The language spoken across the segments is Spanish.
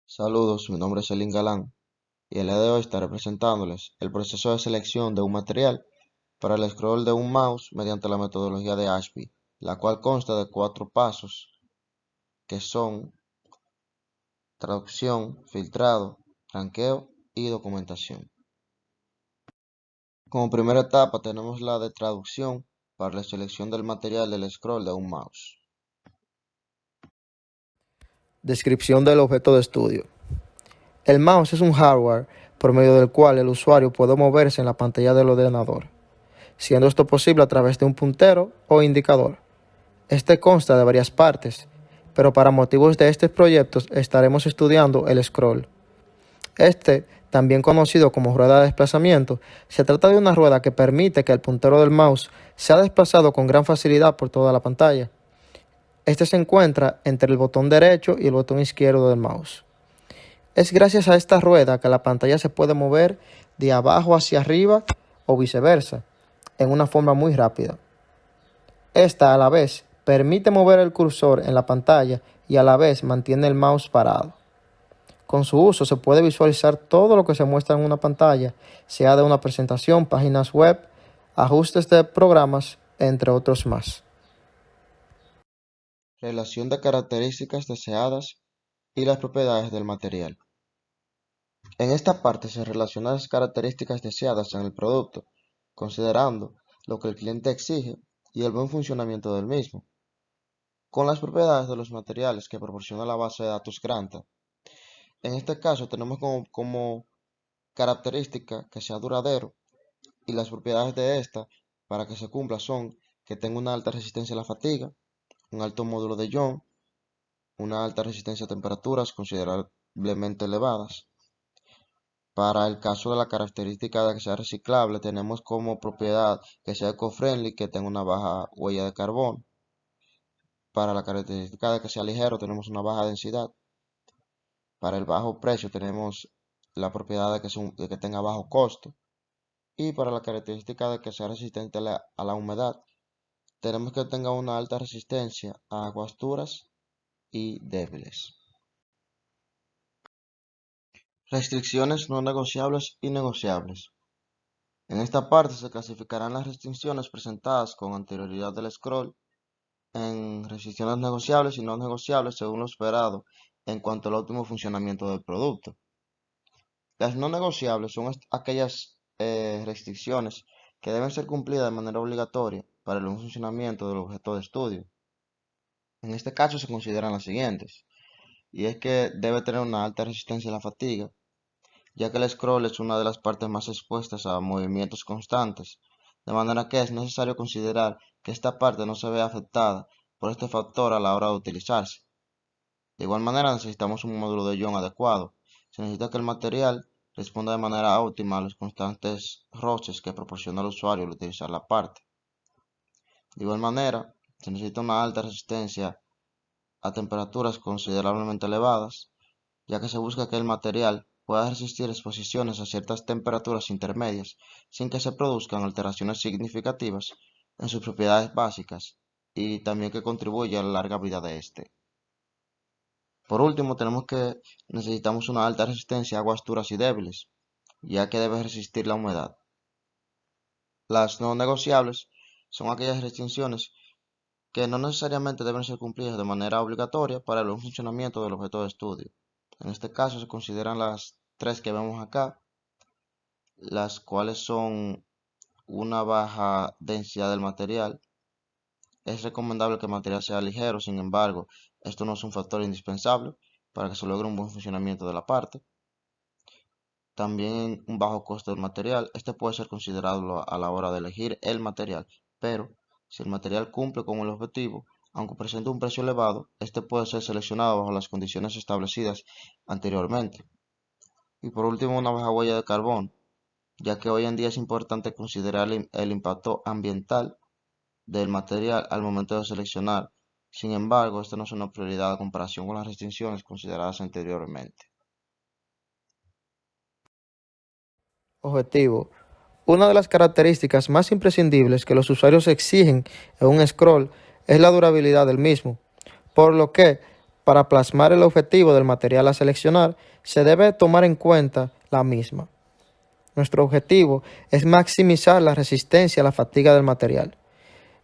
Saludos, mi nombre es Elin Galán y el día de hoy estaré presentándoles el proceso de selección de un material para el scroll de un mouse mediante la metodología de Ashby, la cual consta de 4 pasos que son traducción, filtrado, ranqueo y documentación. Como primera etapa tenemos la de traducción para la selección del material del scroll de un mouse. Descripción del objeto de estudio. El mouse es un hardware por medio del cual el usuario puede moverse en la pantalla del ordenador, siendo esto posible a través de un puntero o indicador. Este consta de varias partes, pero para motivos de estos proyectos estaremos estudiando el scroll. También conocido como rueda de desplazamiento, se trata de una rueda que permite que el puntero del mouse sea desplazado con gran facilidad por toda la pantalla. Se encuentra entre el botón derecho y el botón izquierdo del mouse. Es gracias a esta rueda que la pantalla se puede mover de abajo hacia arriba o viceversa, en una forma muy rápida. Esta, a la vez, permite mover el cursor en la pantalla y a la vez mantiene el mouse parado. Con su uso se puede visualizar todo lo que se muestra en una pantalla, sea de una presentación, páginas web, ajustes de programas, entre otros más. Relación de características deseadas y las propiedades del material. En esta parte se relacionan las características deseadas en el producto, considerando lo que el cliente exige y el buen funcionamiento del mismo, con las propiedades de los materiales que proporciona la base de datos Granta. En este caso tenemos como característica que sea duradero y las propiedades de esta para que se cumpla son que tenga una alta resistencia a la fatiga, un alto módulo de ion, una alta resistencia a temperaturas considerablemente elevadas. Para el caso de la característica de que sea reciclable, tenemos como propiedad que sea eco-friendly, que tenga una baja huella de carbono. Para la característica de que sea ligero, tenemos una baja densidad. Para el bajo precio, tenemos la propiedad de que tenga bajo costo. Y para la característica de que sea resistente a la humedad, tenemos que tenga una alta resistencia a aguas duras y débiles. Restricciones no negociables y negociables. En esta parte se clasificarán las restricciones presentadas con anterioridad del scroll en restricciones negociables y no negociables según lo esperado en cuanto al óptimo funcionamiento del producto. Las no negociables son aquellas restricciones que deben ser cumplidas de manera obligatoria para el buen funcionamiento del objeto de estudio. En este caso se consideran las siguientes, y es que debe tener una alta resistencia a la fatiga, ya que el scroll es una de las partes más expuestas a movimientos constantes, de manera que es necesario considerar que esta parte no se vea afectada por este factor a la hora de utilizarse. De igual manera necesitamos un módulo de ion adecuado. Se necesita que el material responda de manera óptima a los constantes roces que proporciona el usuario al utilizar la parte. De igual manera, se necesita una alta resistencia a temperaturas considerablemente elevadas, ya que se busca que el material pueda resistir exposiciones a ciertas temperaturas intermedias sin que se produzcan alteraciones significativas en sus propiedades básicas y también que contribuya a la larga vida de este. Por último, necesitamos una alta resistencia a aguas duras y débiles, ya que debe resistir la humedad. Las no negociables son aquellas restricciones que no necesariamente deben ser cumplidas de manera obligatoria para el buen funcionamiento del objeto de estudio. En este caso se consideran las tres que vemos acá, las cuales son una baja densidad del material. Es recomendable que el material sea ligero, sin embargo, esto no es un factor indispensable para que se logre un buen funcionamiento de la parte. También un bajo costo del material. Este puede ser considerado a la hora de elegir el material, pero si el material cumple con el objetivo, aunque presente un precio elevado, este puede ser seleccionado bajo las condiciones establecidas anteriormente. Y por último, una baja huella de carbono, ya que hoy en día es importante considerar el impacto ambiental del material al momento de seleccionar. Sin embargo, esta no es una prioridad a comparación con las restricciones consideradas anteriormente. Objetivo. Una de las características más imprescindibles que los usuarios exigen en un scroll es la durabilidad del mismo, por lo que Para plasmar el objetivo del material a seleccionar, se debe tomar en cuenta la misma. Nuestro objetivo es maximizar la resistencia a la fatiga del material,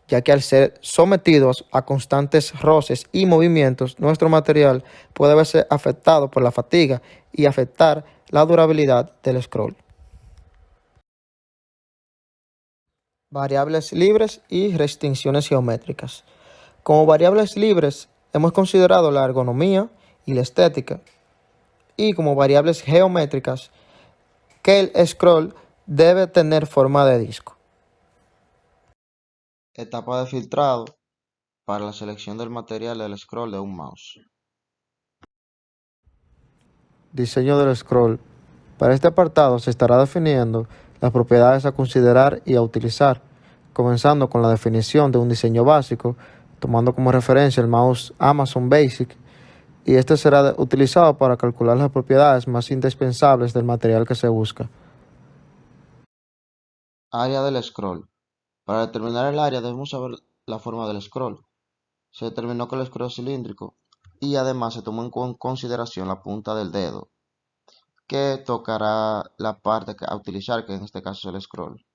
ya que al ser sometidos a constantes roces y movimientos, nuestro material puede verse afectado por la fatiga y afectar la durabilidad del scroll. Variables libres y restricciones geométricas. Como variables libres, hemos considerado la ergonomía y la estética, y como variables geométricas, que el scroll debe tener forma de disco. Etapa de filtrado para la selección del material del scroll de un mouse. Diseño del scroll. Para este apartado se estará definiendo las propiedades a considerar y a utilizar, comenzando con la definición de un diseño básico, tomando como referencia el mouse Amazon Basic, y este será utilizado para calcular las propiedades más indispensables del material que se busca. Área del scroll. Para determinar el área debemos saber la forma del scroll. Se determinó que el scroll es cilíndrico y además se tomó en consideración la punta del dedo, que tocará la parte a utilizar, que en este caso es el scroll.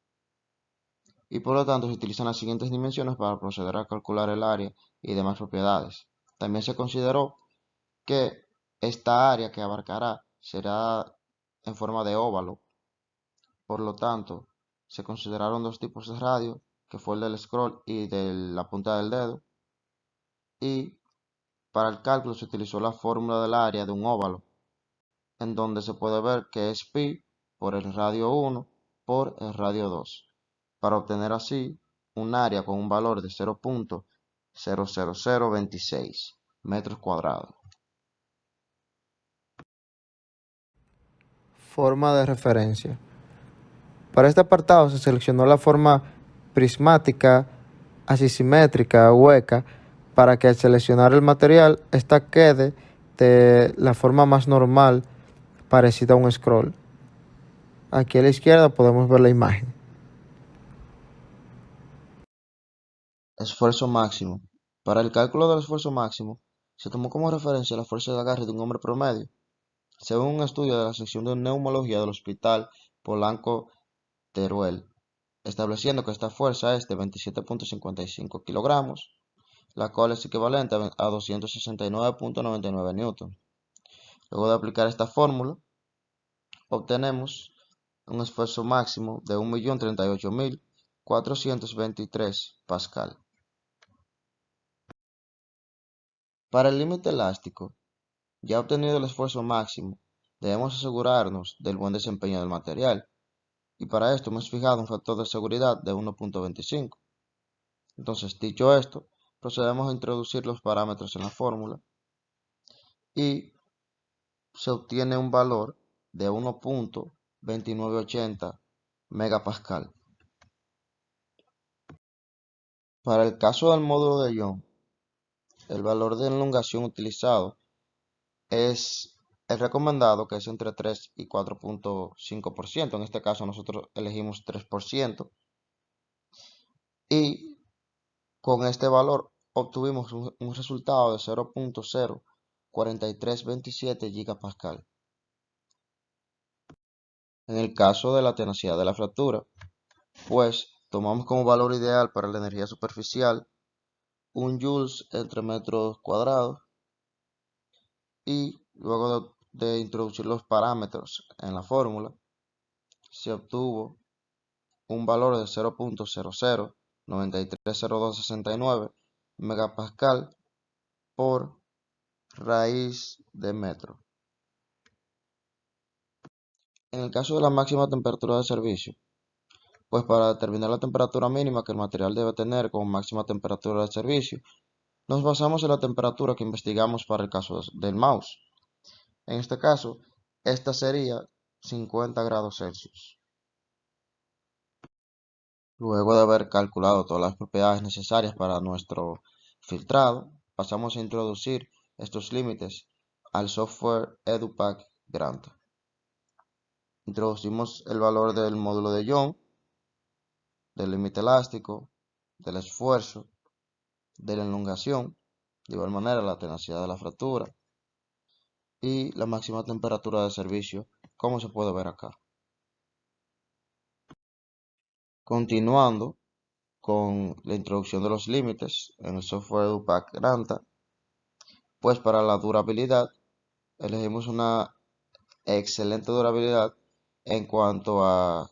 Y por lo tanto se utilizan las siguientes dimensiones para proceder a calcular el área y demás propiedades. También se consideró que esta área que abarcará será en forma de óvalo. Por lo tanto, se consideraron dos tipos de radio, que fue el del scroll y de la punta del dedo. Y para el cálculo se utilizó la fórmula del área de un óvalo, en donde se puede ver que es pi por el radio 1 por el radio 2, para obtener así un área con un valor de 0.00026 metros cuadrados. Forma de referencia. Para este apartado se seleccionó la forma prismática, asisimétrica, hueca, para que al seleccionar el material, esta quede de la forma más normal, parecida a un scroll. Aquí a la izquierda podemos ver la imagen. Esfuerzo máximo. Para el cálculo del esfuerzo máximo, se tomó como referencia la fuerza de agarre de un hombre promedio, según un estudio de la sección de neumología del Hospital Polanco Teruel, estableciendo que esta fuerza es de 27.55 kilogramos, la cual es equivalente a 269.99 newton. Luego de aplicar esta fórmula, obtenemos un esfuerzo máximo de 1.038.423 pascal. Para el límite elástico, ya obtenido el esfuerzo máximo, debemos asegurarnos del buen desempeño del material, y para esto hemos fijado un factor de seguridad de 1.25. Entonces, dicho esto, procedemos a introducir los parámetros en la fórmula y se obtiene un valor de 1.2980 megapascal. Para el caso del módulo de Young, el valor de elongación utilizado es el recomendado, que es entre 3 y 4.5%. En este caso nosotros elegimos 3%. Y con este valor obtuvimos un resultado de 0.04327 gigapascal. En el caso de la tenacidad de la fractura, pues tomamos como valor ideal para la energía superficial 1 joules entre metros cuadrados, y luego de introducir los parámetros en la fórmula, se obtuvo un valor de 0.00930269 megapascal por raíz de metro. En el caso de la máxima temperatura de servicio, pues para determinar la temperatura mínima que el material debe tener como máxima temperatura de servicio, nos basamos en la temperatura que investigamos para el caso del mouse. En este caso, esta sería 50 grados Celsius. Luego de haber calculado todas las propiedades necesarias para nuestro filtrado, pasamos a introducir estos límites al software EduPack Granta. Introducimos el valor del módulo de Young, del límite elástico, del esfuerzo, de la elongación De igual manera, la tenacidad de la fractura y la máxima temperatura de servicio, como se puede ver acá. Continuando con la introducción de los límites en el software EDUPAC Granta, pues para la durabilidad elegimos una excelente durabilidad en cuanto a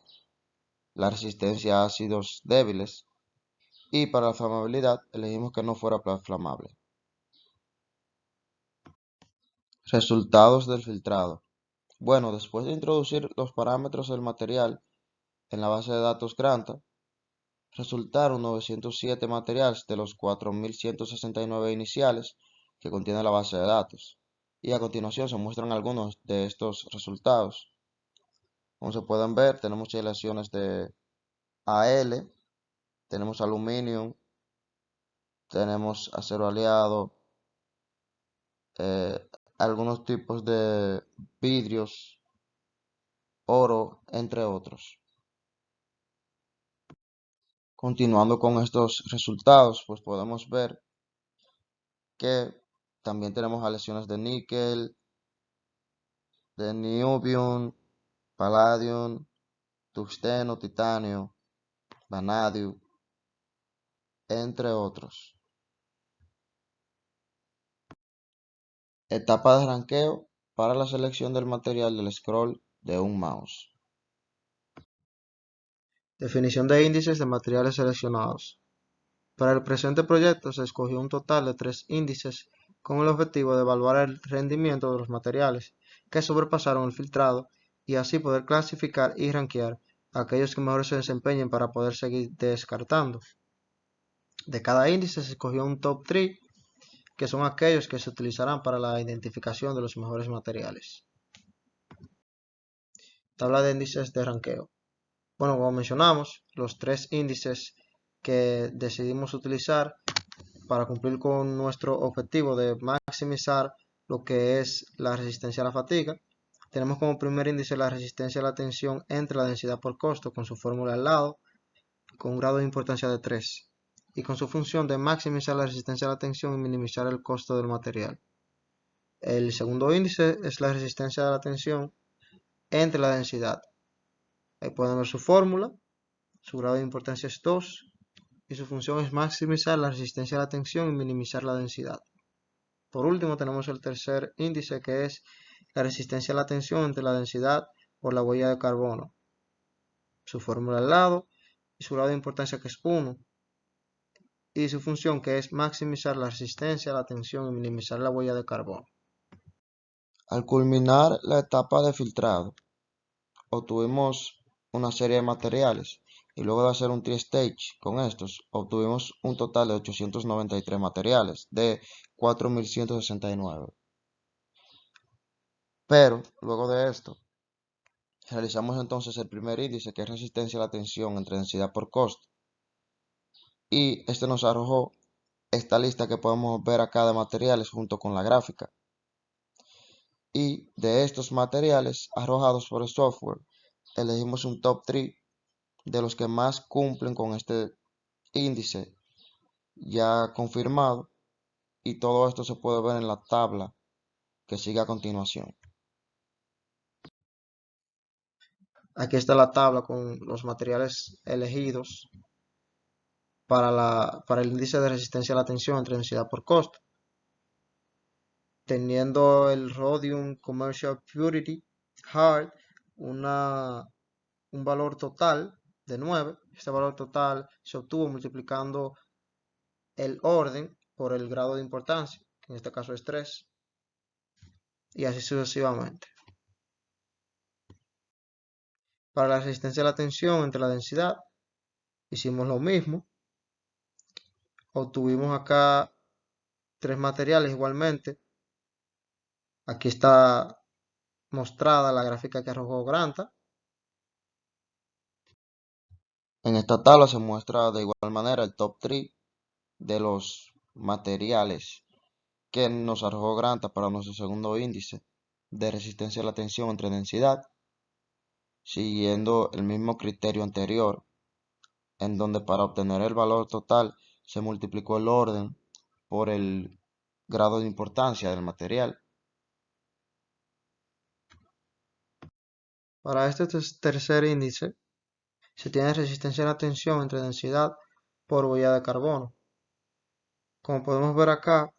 la resistencia a ácidos débiles, y para la flamabilidad elegimos que no fuera flamable. Resultados del filtrado. Bueno, después de introducir los parámetros del material en la base de datos Granta, resultaron 907 materiales de los 4169 iniciales que contiene la base de datos. Y a continuación se muestran algunos de estos resultados. Como se pueden ver, tenemos aleaciones de Al, tenemos aluminio, tenemos acero aliado, algunos tipos de vidrios, oro, entre otros. Continuando con estos resultados, pues podemos ver que también tenemos aleaciones de níquel, de niobium, palladium, tungsteno, titanio, vanadio, entre otros. Etapa de ranqueo para la selección del material del scroll de un mouse. Definición de índices de materiales seleccionados. Para el presente proyecto se escogió un total de 3 índices con el objetivo de evaluar el rendimiento de los materiales que sobrepasaron el filtrado y así poder clasificar y rankear aquellos que mejor se desempeñen para poder seguir descartando. De cada índice se escogió un top 3, que son aquellos que se utilizarán para la identificación de los mejores materiales. Tabla de índices de ranqueo. Bueno, como mencionamos, los 3 índices que decidimos utilizar para cumplir con nuestro objetivo de maximizar lo que es la resistencia a la fatiga, tenemos como primer índice la resistencia a la tensión entre la densidad por costo con su fórmula al lado, con un grado de importancia de 3, y con su función de maximizar la resistencia a la tensión y minimizar el costo del material. El segundo índice es la resistencia a la tensión entre la densidad. Ahí pueden ver su fórmula, su grado de importancia es 2, y su función es maximizar la resistencia a la tensión y minimizar la densidad. Por último, tenemos el tercer índice, que es la resistencia a la tensión entre la densidad por la huella de carbono. Su fórmula al lado y su grado de importancia, que es 1, y su función, que es maximizar la resistencia a la tensión y minimizar la huella de carbono. Al culminar la etapa de filtrado, obtuvimos una serie de materiales y luego de hacer un tri-stage con estos, obtuvimos un total de 893 materiales de 4169. Pero luego de esto, realizamos entonces el primer índice, que es resistencia a la tensión entre densidad por costo, y este nos arrojó esta lista que podemos ver acá de materiales junto con la gráfica. Y de estos materiales arrojados por el software, elegimos un top 3 de los que más cumplen con este índice ya confirmado, y todo esto se puede ver en la tabla que sigue a continuación. Aquí está la tabla con los materiales elegidos para el índice de resistencia a la tensión entre densidad por costo, teniendo el Rhodium Commercial Purity Hard un valor total de 9. Este valor total se obtuvo multiplicando el orden por el grado de importancia, que en este caso es 3, y así sucesivamente. Para la resistencia a la tensión entre la densidad, hicimos lo mismo. Obtuvimos acá 3 materiales igualmente. Aquí está mostrada la gráfica que arrojó Granta. En esta tabla se muestra de igual manera el top 3 de los materiales que nos arrojó Granta para nuestro segundo índice de resistencia a la tensión entre densidad, siguiendo el mismo criterio anterior, en donde para obtener el valor total se multiplicó el orden por el grado de importancia del material. Para este tercer índice, se tiene resistencia a la tensión entre densidad por huella de carbono. Como podemos ver acá,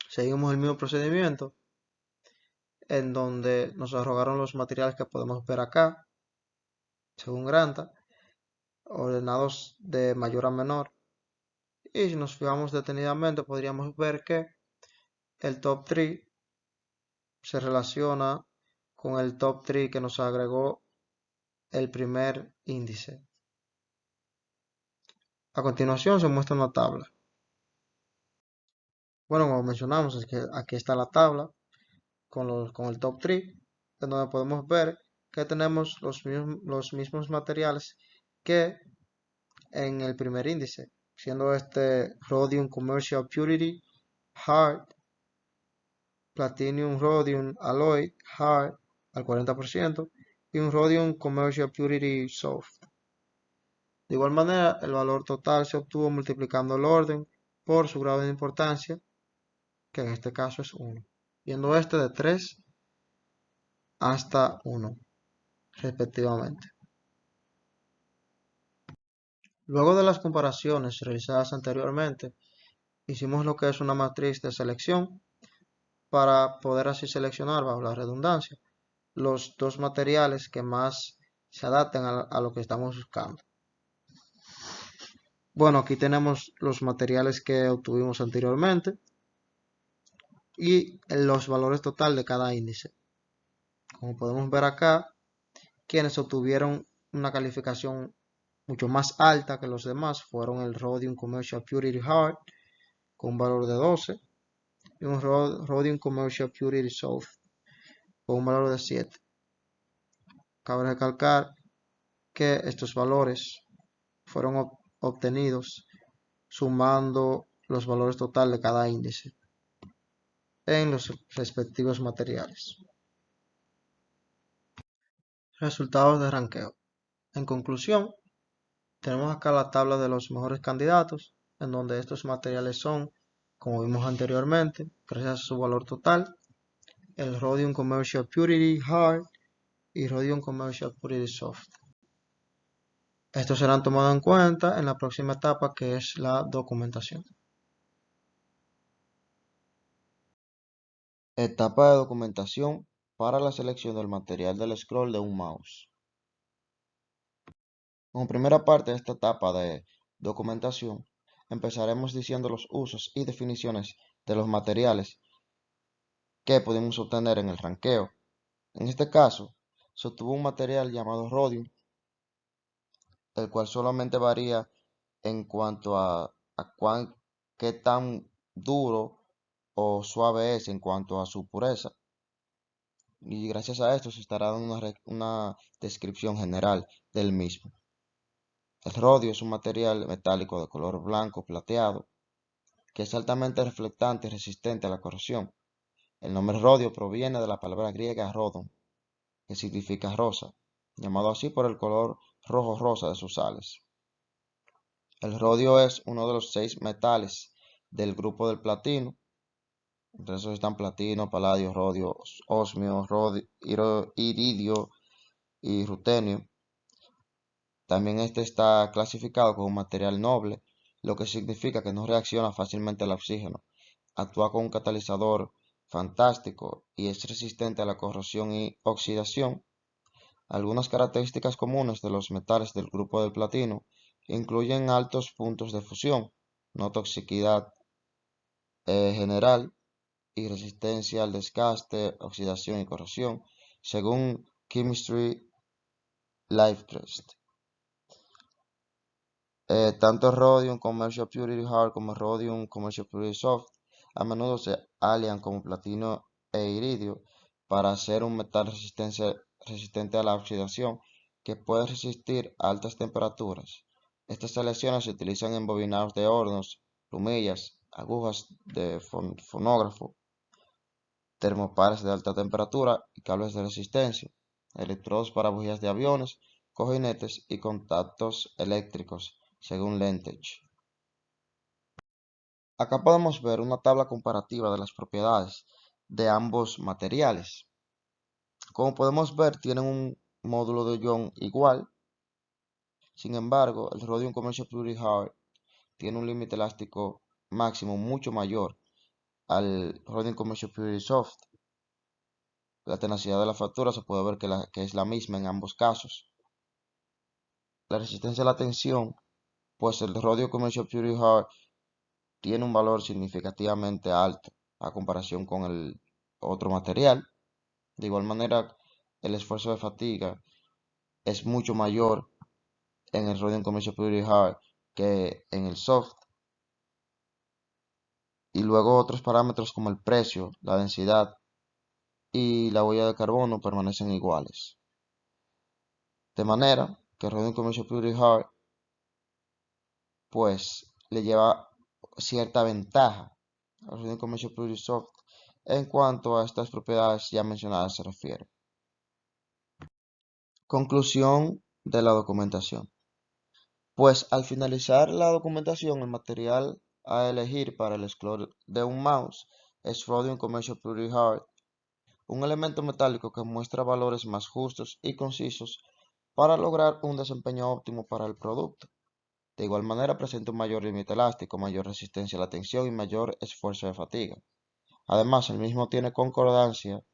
seguimos el mismo procedimiento en donde nos arrojaron los materiales que podemos ver acá, según Granta, ordenados de mayor a menor. Y si nos fijamos detenidamente, podríamos ver que el top 3 se relaciona con el top 3 que nos agregó el primer índice. A continuación se muestra una tabla. Bueno, como mencionamos, es que aquí está la tabla con el top 3, en donde podemos ver que tenemos los mismos materiales que en el primer índice, siendo este Rhodium Commercial Purity Hard, Platinum Rhodium Alloy Hard al 40% y un Rhodium Commercial Purity Soft. De igual manera, el valor total se obtuvo multiplicando el orden por su grado de importancia, que en este caso es 1, yendo este de 3 hasta 1, respectivamente. Luego de las comparaciones realizadas anteriormente, hicimos lo que es una matriz de selección para poder así seleccionar, bajo la redundancia, los dos materiales que más se adapten a lo que estamos buscando. Bueno, aquí tenemos los materiales que obtuvimos anteriormente y los valores total de cada índice. Como podemos ver acá, quienes obtuvieron una calificación mucho más alta que los demás fueron el Rhodium Commercial Purity Hard con un valor de 12 y un Rhodium Commercial Purity Soft con un valor de 7. Cabe recalcar que estos valores fueron obtenidos sumando los valores total de cada índice en los respectivos materiales. Resultados de ranqueo. En conclusión, tenemos acá la tabla de los mejores candidatos, en donde estos materiales son, como vimos anteriormente, gracias a su valor total, el Rhodium Commercial Purity Hard y Rhodium Commercial Purity Soft. Estos serán tomados en cuenta en la próxima etapa, que es la documentación. Etapa de documentación para la selección del material del scroll de un mouse. Como primera parte de esta etapa de documentación, empezaremos diciendo los usos y definiciones de los materiales que pudimos obtener en el ranqueo. En este caso, se obtuvo un material llamado Rhodium, el cual solamente varía en cuanto a qué tan duro o suave es en cuanto a su pureza. Y gracias a esto se estará dando una descripción general del mismo. El rodio es un material metálico de color blanco plateado que es altamente reflectante y resistente a la corrosión. El nombre rodio proviene de la palabra griega rodon, que significa rosa, llamado así por el color rojo-rosa de sus sales. El rodio es uno de los 6 metales del grupo del platino. Entre esos están platino, paladio, rodio, osmio, iridio y rutenio. También este está clasificado como un material noble, lo que significa que no reacciona fácilmente al oxígeno, actúa como un catalizador fantástico y es resistente a la corrosión y oxidación. Algunas características comunes de los metales del grupo del platino incluyen altos puntos de fusión, no toxicidad general y resistencia al desgaste, oxidación y corrosión, según Chemistry Life Trust. Tanto Rhodium Commercial Purity Hard como Rhodium Commercial Purity Soft a menudo se alian como platino e iridio para hacer un metal resistente a la oxidación que puede resistir altas temperaturas. Estas aleaciones se utilizan en bobinados de hornos, plumillas, agujas de fonógrafo, termopares de alta temperatura y cables de resistencia, electrodos para bujías de aviones, cojinetes y contactos eléctricos, según Lentech. Acá podemos ver una tabla comparativa de las propiedades de ambos materiales. Como podemos ver, tienen un módulo de ion igual. Sin embargo, el Rhodium Commercial Purity Hard tiene un límite elástico máximo mucho mayor al Rhodium Commercial Purity Soft. La tenacidad de la fractura se puede ver que es la misma en ambos casos. La resistencia a la tensión, pues el Rhodium Commercial Purity Hard tiene un valor significativamente alto a comparación con el otro material. De igual manera, el esfuerzo de fatiga es mucho mayor en el Rhodium Commercial Purity Hard que en el soft. Y luego otros parámetros como el precio, la densidad y la huella de carbono permanecen iguales. De manera que el Rhodium Commercial Purity Hard pues le lleva cierta ventaja al Rhodium Commercial Purity Soft en cuanto a estas propiedades ya mencionadas se refiere. Conclusión de la documentación. Pues al finalizar la documentación, el material a elegir para el scroll de un mouse es Rhodium Commercial Purity Hard, un elemento metálico que muestra valores más justos y concisos para lograr un desempeño óptimo para el producto. De igual manera presenta un mayor límite elástico, mayor resistencia a la tensión y mayor esfuerzo de fatiga. Además, el mismo tiene concordancia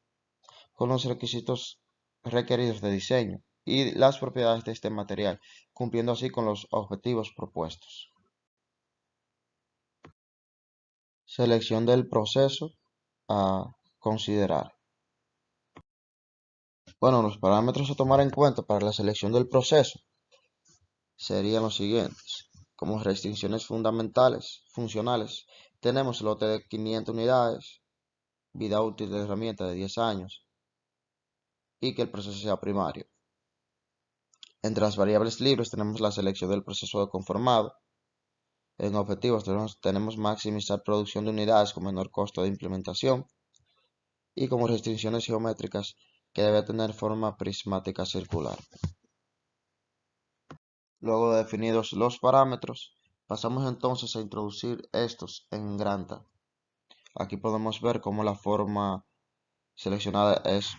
con los requisitos requeridos de diseño y las propiedades de este material, cumpliendo así con los objetivos propuestos. Selección del proceso a considerar. Bueno, los parámetros a tomar en cuenta para la selección del proceso serían los siguientes. Como restricciones funcionales, tenemos lote de 500 unidades, vida útil de herramienta de 10 años y que el proceso sea primario. Entre las variables libres tenemos la selección del proceso de conformado. En objetivos tenemos maximizar producción de unidades con menor costo de implementación y como restricciones geométricas que debe tener forma prismática circular. Luego de definidos los parámetros, pasamos entonces a introducir estos en Granta. Aquí podemos ver cómo la forma seleccionada es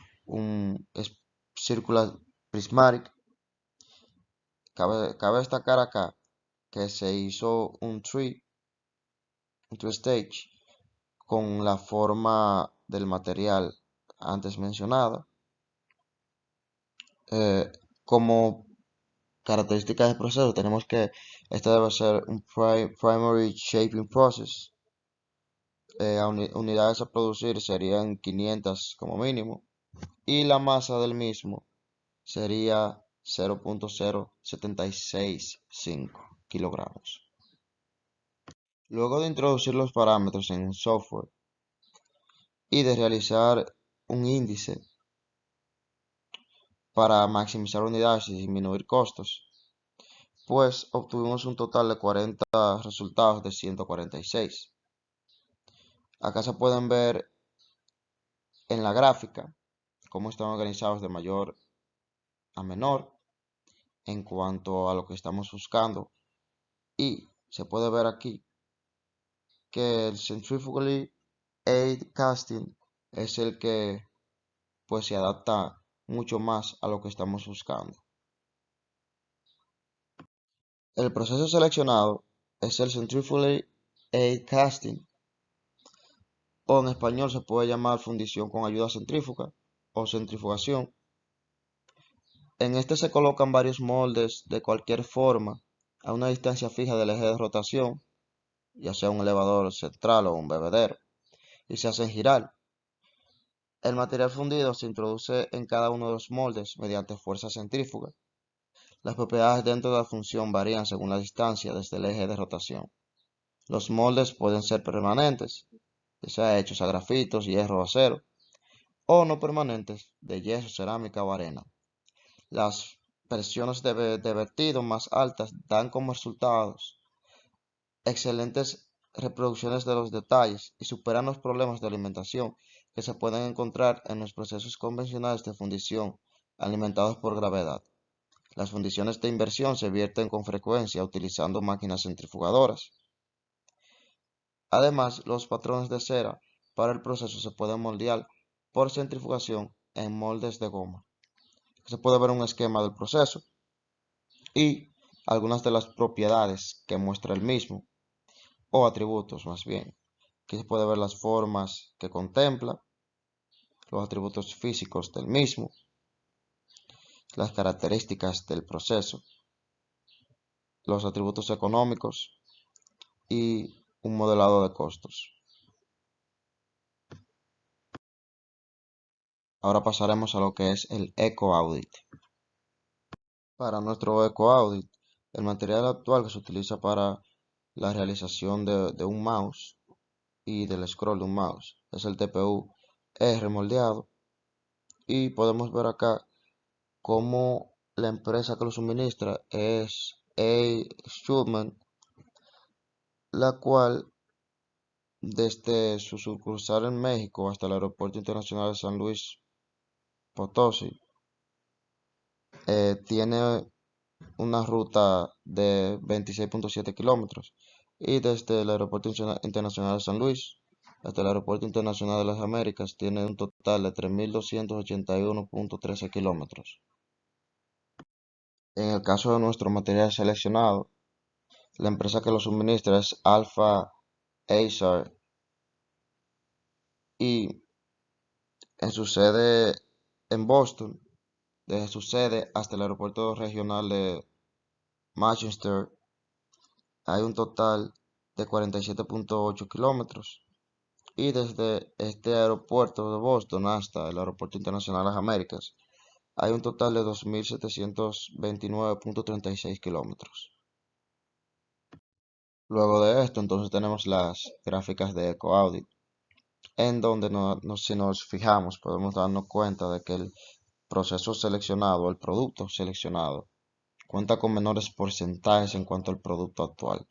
circular prismatic. Cabe destacar acá que se hizo un tree stage con la forma del material antes mencionada. Como características de proceso tenemos que este debe ser un primary shaping process. Unidades a producir serían 500 como mínimo y la masa del mismo sería 0.0765 kilogramos. Luego de introducir los parámetros en el software y de realizar un índice para maximizar unidades y disminuir costos, pues obtuvimos un total de 40 resultados de 146. Acá se pueden ver en la gráfica cómo están organizados de mayor a menor en cuanto a lo que estamos buscando y se puede ver aquí que el Centrifugally Aid Casting es el que pues se adapta mucho más a lo que estamos buscando. El proceso seleccionado es el Centrifugally Aid Casting, o en español se puede llamar fundición con ayuda centrífuga o centrifugación. En este se colocan varios moldes de cualquier forma a una distancia fija del eje de rotación, ya sea un elevador central o un bebedero, y se hacen girar. El material fundido se introduce en cada uno de los moldes mediante fuerza centrífuga. Las propiedades dentro de la función varían según la distancia desde el eje de rotación. Los moldes pueden ser permanentes, ya sea hechos a grafitos, hierro o acero, o no permanentes, de yeso, cerámica o arena. Las presiones de vertido más altas dan como resultados excelentes reproducciones de los detalles y superan los problemas de alimentación que se pueden encontrar en los procesos convencionales de fundición alimentados por gravedad. Las fundiciones de inversión se vierten con frecuencia utilizando máquinas centrifugadoras. Además, los patrones de cera para el proceso se pueden moldear por centrifugación en moldes de goma. Se puede ver un esquema del proceso y algunas de las propiedades que muestra el mismo, o atributos más bien. Aquí se puede ver las formas que contempla, los atributos físicos del mismo, las características del proceso, los atributos económicos y un modelado de costos. Ahora pasaremos a lo que es el Eco Audit. Para nuestro Eco Audit, el material actual que se utiliza para la realización de un mouse y del scroll de un mouse es el TPU R moldeado, y podemos ver acá cómo la empresa que lo suministra es A. Schulman, la cual desde su sucursal en México hasta el Aeropuerto Internacional de San Luis Potosí tiene una ruta de 26.7 kilómetros, y desde el Aeropuerto Internacional de San Luis hasta el Aeropuerto Internacional de las Américas tiene un total de 3.281.13 kilómetros. En el caso de nuestro material seleccionado, la empresa que lo suministra es Alpha Acer, y en su sede en Boston, desde su sede hasta el aeropuerto regional de Manchester, hay un total de 47.8 kilómetros, y desde este aeropuerto de Boston hasta el aeropuerto internacional de las Américas hay un total de 2.729.36 kilómetros. Luego de esto, entonces tenemos las gráficas de EcoAudit, en donde si nos fijamos podemos darnos cuenta de que el proceso seleccionado, el producto seleccionado, cuenta con menores porcentajes en cuanto al producto actual.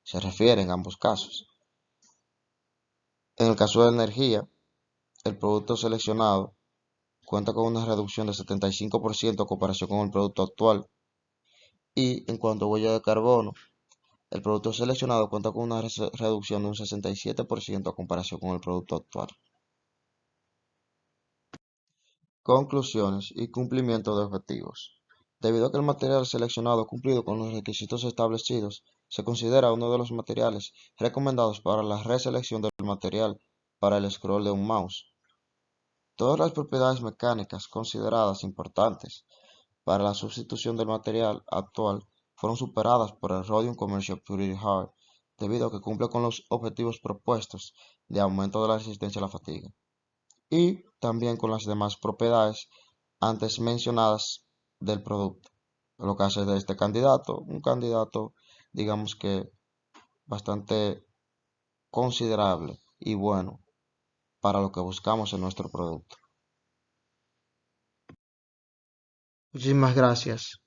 Se refiere en ambos casos. En el caso de energía, el producto seleccionado cuenta con una reducción de 75% en comparación con el producto actual, y en cuanto a huella de carbono, el producto seleccionado cuenta con una reducción de un 67% a comparación con el producto actual. Conclusiones y cumplimiento de objetivos. Debido a que el material seleccionado ha cumplido con los requisitos establecidos, se considera uno de los materiales recomendados para la reselección del material para el scroll de un mouse. Todas las propiedades mecánicas consideradas importantes para la sustitución del material actual fueron superadas por el Rhodium Commercial Purity Hard, debido a que cumple con los objetivos propuestos de aumento de la resistencia a la fatiga, y también con las demás propiedades antes mencionadas del producto, lo que hace de este candidato un candidato, digamos que bastante considerable y bueno para lo que buscamos en nuestro producto. Muchísimas gracias.